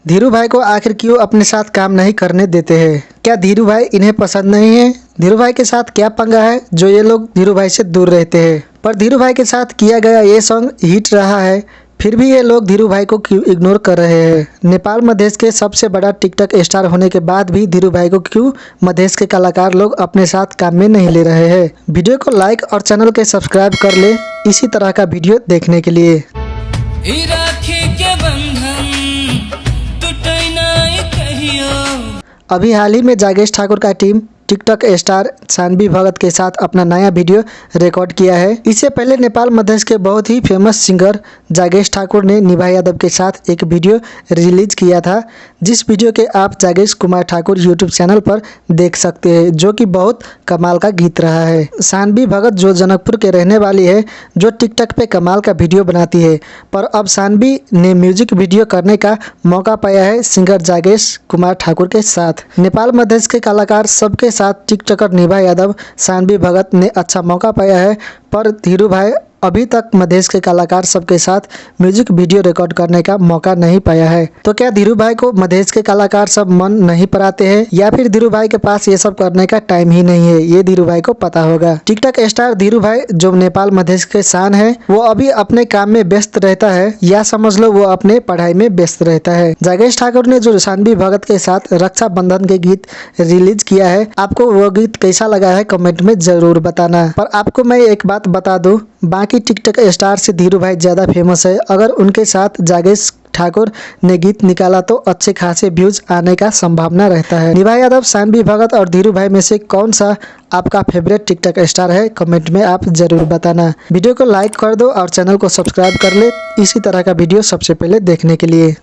धीरू भाई को आखिर क्यों अपने साथ काम नहीं करने देते हैं? क्या धीरू भाई इन्हें पसंद नहीं है? धीरू भाई के साथ क्या पंगा है जो ये लोग धीरू भाई से दूर रहते हैं? पर धीरू भाई के साथ किया गया ये सॉन्ग हिट रहा है, फिर भी ये लोग धीरू भाई को क्यों इग्नोर कर रहे हैं? नेपाल मधेश के सबसे बड़ा टिकटॉक स्टार होने के बाद भी धीरू भाई को क्यों मधेश के कलाकार लोग अपने साथ काम में नहीं ले रहे हैं? वीडियो को लाइक और चैनल के सब्सक्राइब कर ले इसी तरह का वीडियो देखने के लिए। अभी हाल ही में जागेश ठाकुर का टीम टिकटॉक स्टार सानवी भगत के साथ अपना नया वीडियो रिकॉर्ड किया है। इससे पहले नेपाल मधेश के बहुत ही फेमस सिंगर जागेश ठाकुर ने निभा यादव के साथ एक वीडियो रिलीज किया था, जिस वीडियो के आप जागेश कुमार ठाकुर यूट्यूब चैनल पर देख सकते हैं, जो कि बहुत कमाल का गीत रहा है। सानवी भगत जो जनकपुर के रहने वाली है, जो टिकटॉक पे कमाल का वीडियो बनाती है, पर अब सानवी ने म्यूजिक वीडियो करने का मौका पाया है सिंगर जागेश कुमार ठाकुर के साथ। नेपाल मधेश के कलाकार सबके साथ टिकटॉकर निभा यादव, सानवी भगत ने अच्छा मौका पाया है, पर धीरू भाई अभी तक मधेश के कलाकार सबके साथ म्यूजिक वीडियो रिकॉर्ड करने का मौका नहीं पाया है। तो क्या धीरू भाई को मधेश के कलाकार सब मन नहीं पराते हैं, या फिर धीरू भाई के पास ये सब करने का टाइम ही नहीं है? ये धीरू भाई को पता होगा। टिकटॉक स्टार धीरू भाई जो नेपाल मधेश के शान है, वो अभी अपने काम में व्यस्त रहता है, या समझ लो वो अपने पढ़ाई में व्यस्त रहता है। जागेश ठाकुर ने जो सानवी भगत के साथ रक्षाबंधन के गीत रिलीज किया है, आपको वो गीत कैसा लगा है कमेंट में जरूर बताना। पर आपको मैं एक बात बता दूं, बाकी टिकटॉक स्टार से धीरू भाई ज़्यादा फेमस है। अगर उनके साथ जागेश ठाकुर ने गीत निकाला तो अच्छे खासे व्यूज आने का संभावना रहता है। निभा यादव, सानवी भगत और धीरू भाई में से कौन सा आपका फेवरेट टिकटॉक स्टार है? कमेंट में आप जरूर बताना। वीडियो को लाइक कर दो और चैनल को सब्सक्राइब कर ले इसी तरह का वीडियो सबसे पहले देखने के लिए।